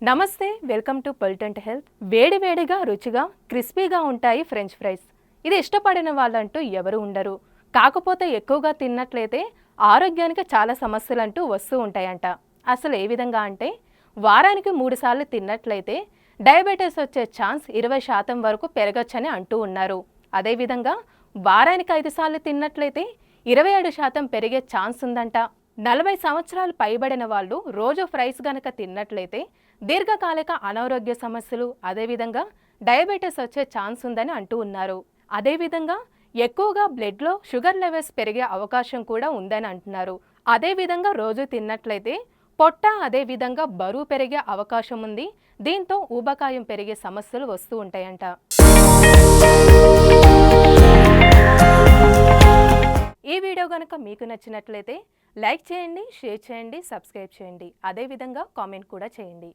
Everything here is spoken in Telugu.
నమస్తే, వెల్కమ్ టు పొలిటెంట్ హెల్త్. వేడివేడిగా రుచిగా క్రిస్పీగా ఉంటాయి ఫ్రెంచ్ ఫ్రైస్. ఇది ఇష్టపడిన వాళ్ళంటూ ఎవరు ఉండరు. కాకపోతే ఎక్కువగా తిన్నట్లయితే ఆరోగ్యానికి చాలా సమస్యలు అంటూ వస్తూ ఉంటాయంట. అసలు ఏ విధంగా అంటే వారానికి 3 సార్లు తిన్నట్లయితే డయాబెటీస్ వచ్చే ఛాన్స్ 20% వరకు పెరగచ్చని అంటూ ఉన్నారు. అదేవిధంగా వారానికి 5 సార్లు తిన్నట్లయితే 27% పెరిగే ఛాన్స్ ఉందంట. 40 సంవత్సరాలు పైబడిన వాళ్ళు రోజు ఫ్రైస్ గనక తిన్నట్లయితే దీర్ఘకాలిక అనారోగ్య సమస్యలు అదేవిధంగా డయాబెటీస్ వచ్చే ఛాన్స్ ఉందని అంటూ ఉన్నారు. అదేవిధంగా ఎక్కువగా బ్లడ్లో షుగర్ లెవెల్స్ పెరిగే అవకాశం కూడా ఉందని అంటున్నారు. అదేవిధంగా రోజు తిన్నట్లయితే పొట్ట అదేవిధంగా బరువు పెరిగే అవకాశం ఉంది. దీంతో ఊబకాయం పెరిగే సమస్యలు వస్తూ ఉంటాయంట. ఈ వీడియో కనుక మీకు నచ్చినట్లయితే లైక్ చేయండి, షేర్ చేయండి, సబ్స్క్రైబ్ చేయండి. అదేవిధంగా కామెంట్ కూడా చేయండి.